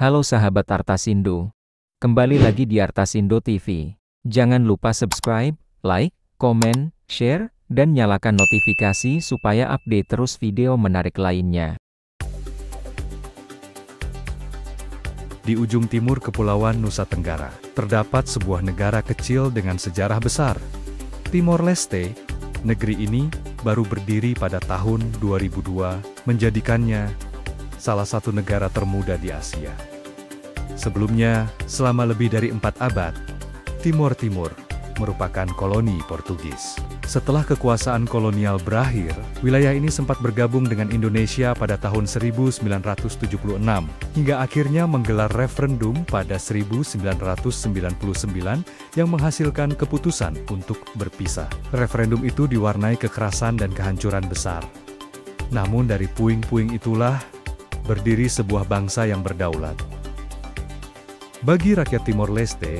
Halo sahabat Artasindo. Kembali lagi di Artasindo TV. Jangan lupa subscribe, like, komen, share, dan nyalakan notifikasi supaya update terus video menarik lainnya. Di ujung timur Kepulauan Nusa Tenggara, terdapat sebuah negara kecil dengan sejarah besar. Timor Leste, negeri ini baru berdiri pada tahun 2002, menjadikannya salah satu negara termuda di Asia. Sebelumnya, selama lebih dari 4 abad, Timor Timur merupakan koloni Portugis. Setelah kekuasaan kolonial berakhir, wilayah ini sempat bergabung dengan Indonesia pada tahun 1976, hingga akhirnya menggelar referendum pada 1999 yang menghasilkan keputusan untuk berpisah. Referendum itu diwarnai kekerasan dan kehancuran besar. Namun dari puing-puing itulah berdiri sebuah bangsa yang berdaulat. Bagi rakyat Timor Leste,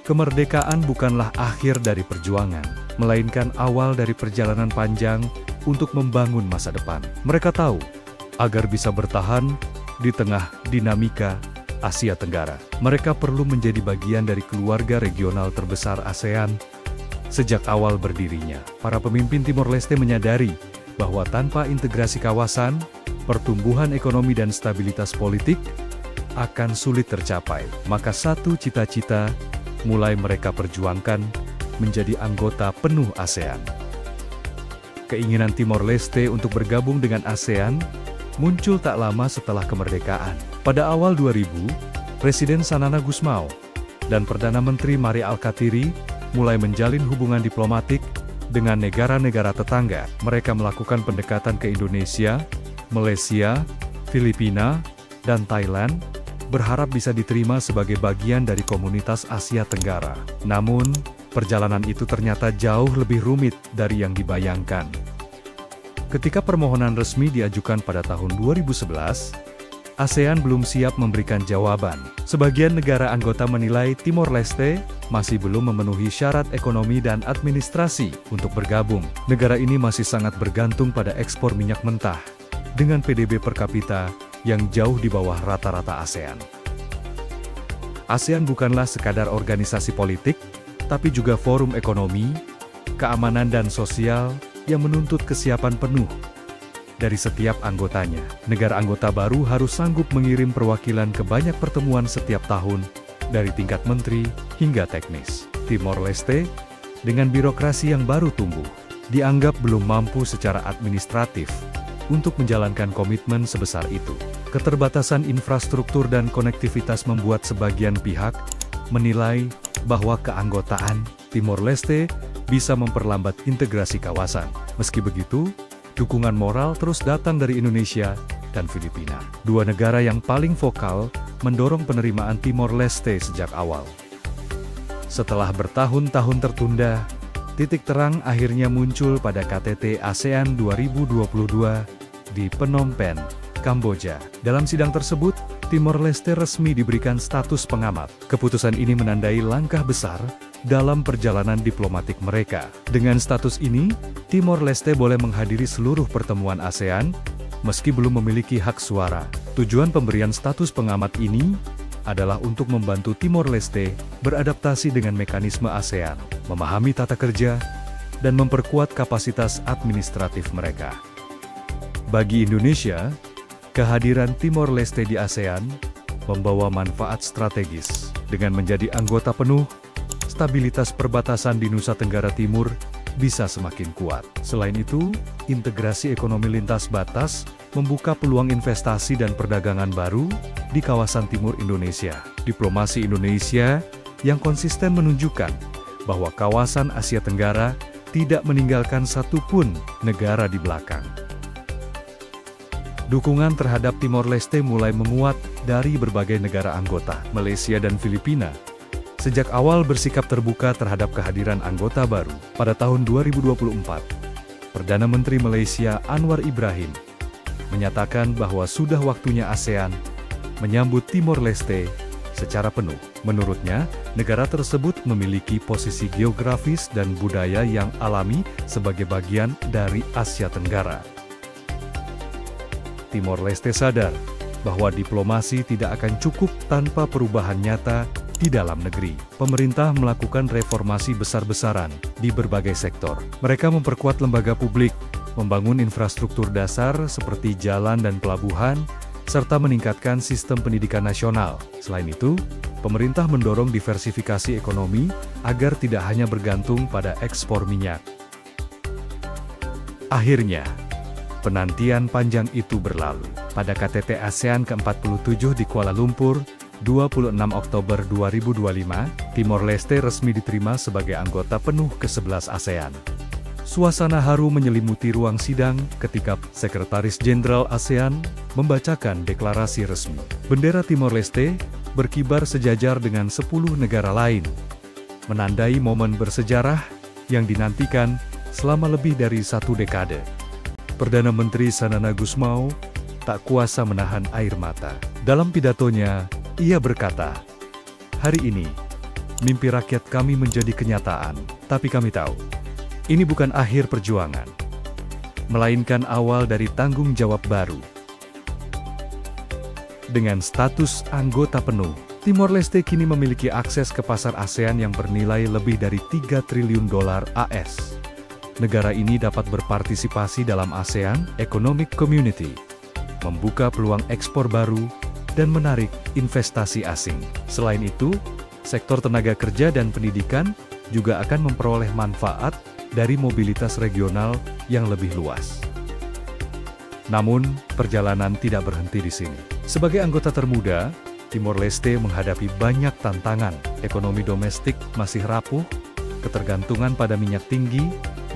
kemerdekaan bukanlah akhir dari perjuangan, melainkan awal dari perjalanan panjang untuk membangun masa depan. Mereka tahu, agar bisa bertahan di tengah dinamika Asia Tenggara, mereka perlu menjadi bagian dari keluarga regional terbesar ASEAN. Sejak awal berdirinya, para pemimpin Timor Leste menyadari bahwa tanpa integrasi kawasan, pertumbuhan ekonomi dan stabilitas politik akan sulit tercapai. Maka satu cita-cita mulai mereka perjuangkan menjadi anggota penuh ASEAN. Keinginan Timor Leste untuk bergabung dengan ASEAN muncul tak lama setelah kemerdekaan. Pada awal 2000, Presiden Sanana Gusmao dan Perdana Menteri Mari Alkatiri mulai menjalin hubungan diplomatik dengan negara-negara tetangga. Mereka melakukan pendekatan ke Indonesia, Malaysia, Filipina, dan Thailand, berharap bisa diterima sebagai bagian dari komunitas Asia Tenggara. Namun, perjalanan itu ternyata jauh lebih rumit dari yang dibayangkan. Ketika permohonan resmi diajukan pada tahun 2011, ASEAN belum siap memberikan jawaban. Sebagian negara anggota menilai Timor Leste masih belum memenuhi syarat ekonomi dan administrasi untuk bergabung. Negara ini masih sangat bergantung pada ekspor minyak mentah, dengan PDB per kapita yang jauh di bawah rata-rata ASEAN. ASEAN bukanlah sekadar organisasi politik, tapi juga forum ekonomi, keamanan dan sosial yang menuntut kesiapan penuh dari setiap anggotanya. Negara anggota baru harus sanggup mengirim perwakilan ke banyak pertemuan setiap tahun, dari tingkat menteri hingga teknis. Timor Leste, dengan birokrasi yang baru tumbuh, dianggap belum mampu secara administratif untuk menjalankan komitmen sebesar itu. Keterbatasan infrastruktur dan konektivitas membuat sebagian pihak menilai bahwa keanggotaan Timor Leste bisa memperlambat integrasi kawasan. Meski begitu, dukungan moral terus datang dari Indonesia dan Filipina, dua negara yang paling vokal mendorong penerimaan Timor Leste sejak awal. Setelah bertahun-tahun tertunda, titik terang akhirnya muncul pada KTT ASEAN 2022 di Phnom Penh, Kamboja. Dalam sidang tersebut, Timor Leste resmi diberikan status pengamat. Keputusan ini menandai langkah besar dalam perjalanan diplomatik mereka. Dengan status ini, Timor Leste boleh menghadiri seluruh pertemuan ASEAN, meski belum memiliki hak suara. Tujuan pemberian status pengamat ini adalah untuk membantu Timor Leste beradaptasi dengan mekanisme ASEAN, memahami tata kerja, dan memperkuat kapasitas administratif mereka. Bagi Indonesia, kehadiran Timor Leste di ASEAN membawa manfaat strategis. Dengan menjadi anggota penuh, stabilitas perbatasan di Nusa Tenggara Timur bisa semakin kuat. Selain itu, integrasi ekonomi lintas batas membuka peluang investasi dan perdagangan baru di kawasan timur Indonesia. Diplomasi Indonesia yang konsisten menunjukkan bahwa kawasan Asia Tenggara tidak meninggalkan satupun negara di belakang. Dukungan terhadap Timor Leste mulai menguat dari berbagai negara anggota. Malaysia dan Filipina sejak awal bersikap terbuka terhadap kehadiran anggota baru. Pada tahun 2024, Perdana Menteri Malaysia Anwar Ibrahim menyatakan bahwa sudah waktunya ASEAN menyambut Timor Leste secara penuh. Menurutnya, negara tersebut memiliki posisi geografis dan budaya yang alami sebagai bagian dari Asia Tenggara. Timor Leste sadar bahwa diplomasi tidak akan cukup tanpa perubahan nyata di dalam negeri. Pemerintah melakukan reformasi besar-besaran di berbagai sektor. Mereka memperkuat lembaga publik, membangun infrastruktur dasar seperti jalan dan pelabuhan, serta meningkatkan sistem pendidikan nasional. Selain itu, pemerintah mendorong diversifikasi ekonomi agar tidak hanya bergantung pada ekspor minyak. Akhirnya, penantian panjang itu berlalu. Pada KTT ASEAN ke-47 di Kuala Lumpur, 26 Oktober 2025, Timor Leste resmi diterima sebagai anggota penuh ke-11 ASEAN. Suasana haru menyelimuti ruang sidang ketika Sekretaris Jenderal ASEAN membacakan deklarasi resmi. Bendera Timor Leste berkibar sejajar dengan 10 negara lain, menandai momen bersejarah yang dinantikan selama lebih dari 1 dekade. Perdana Menteri Sanana Gusmao tak kuasa menahan air mata. Dalam pidatonya, ia berkata, "Hari ini, mimpi rakyat kami menjadi kenyataan, tapi kami tahu, ini bukan akhir perjuangan, melainkan awal dari tanggung jawab baru." Dengan status anggota penuh, Timor Leste kini memiliki akses ke pasar ASEAN yang bernilai lebih dari 3 triliun dolar AS. Negara ini dapat berpartisipasi dalam ASEAN Economic Community, membuka peluang ekspor baru, dan menarik investasi asing. Selain itu, sektor tenaga kerja dan pendidikan juga akan memperoleh manfaat dari mobilitas regional yang lebih luas. Namun, perjalanan tidak berhenti di sini. Sebagai anggota termuda, Timor Leste menghadapi banyak tantangan. Ekonomi domestik masih rapuh, ketergantungan pada minyak tinggi,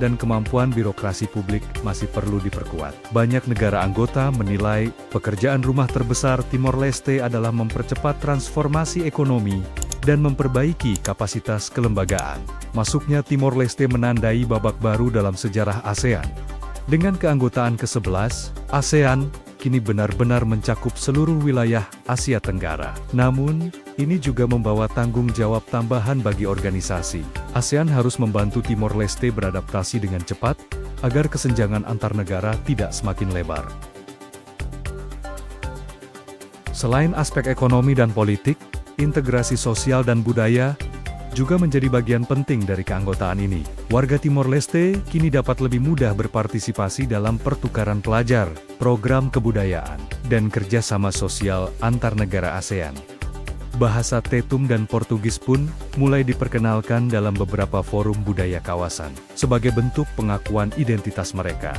dan kemampuan birokrasi publik masih perlu diperkuat. Banyak negara anggota menilai pekerjaan rumah terbesar Timor Leste adalah mempercepat transformasi ekonomi dan memperbaiki kapasitas kelembagaan. Masuknya Timor Leste menandai babak baru dalam sejarah ASEAN. Dengan keanggotaan ke-11, ASEAN kini benar-benar mencakup seluruh wilayah Asia Tenggara. Namun, ini juga membawa tanggung jawab tambahan bagi organisasi. ASEAN harus membantu Timor Leste beradaptasi dengan cepat, agar kesenjangan antar negara tidak semakin lebar. Selain aspek ekonomi dan politik, integrasi sosial dan budaya juga menjadi bagian penting dari keanggotaan ini. Warga Timor Leste kini dapat lebih mudah berpartisipasi dalam pertukaran pelajar, program kebudayaan, dan kerjasama sosial antar negara ASEAN. Bahasa Tetum dan Portugis pun mulai diperkenalkan dalam beberapa forum budaya kawasan, sebagai bentuk pengakuan identitas mereka.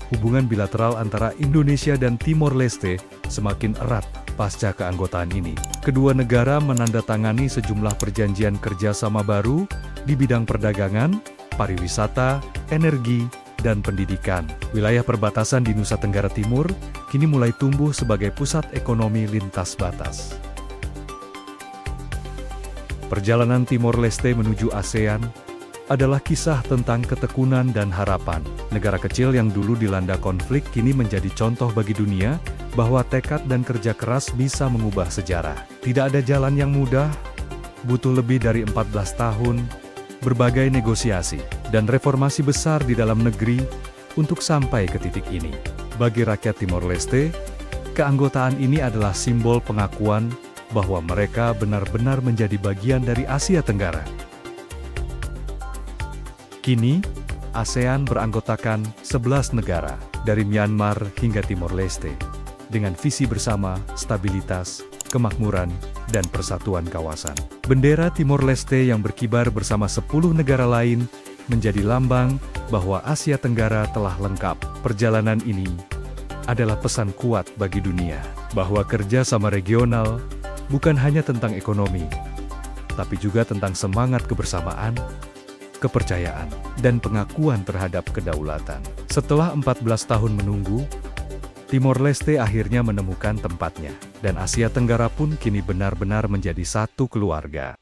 Hubungan bilateral antara Indonesia dan Timor Leste semakin erat pasca keanggotaan ini. Kedua negara menandatangani sejumlah perjanjian kerjasama baru di bidang perdagangan, pariwisata, energi, dan pendidikan. Wilayah perbatasan di Nusa Tenggara Timur kini mulai tumbuh sebagai pusat ekonomi lintas batas. Perjalanan Timor Leste menuju ASEAN adalah kisah tentang ketekunan dan harapan. Negara kecil yang dulu dilanda konflik kini menjadi contoh bagi dunia bahwa tekad dan kerja keras bisa mengubah sejarah. Tidak ada jalan yang mudah, butuh lebih dari 14 tahun, berbagai negosiasi, dan reformasi besar di dalam negeri untuk sampai ke titik ini. Bagi rakyat Timor Leste, keanggotaan ini adalah simbol pengakuan bahwa mereka benar-benar menjadi bagian dari Asia Tenggara. Kini, ASEAN beranggotakan 11 negara, dari Myanmar hingga Timor Leste, dengan visi bersama, stabilitas, kemakmuran, dan persatuan kawasan. Bendera Timor Leste yang berkibar bersama 10 negara lain, menjadi lambang bahwa Asia Tenggara telah lengkap. Perjalanan ini adalah pesan kuat bagi dunia, bahwa kerja sama regional bukan hanya tentang ekonomi, tapi juga tentang semangat kebersamaan, kepercayaan, dan pengakuan terhadap kedaulatan. Setelah 14 tahun menunggu, Timor Leste akhirnya menemukan tempatnya, dan Asia Tenggara pun kini benar-benar menjadi satu keluarga.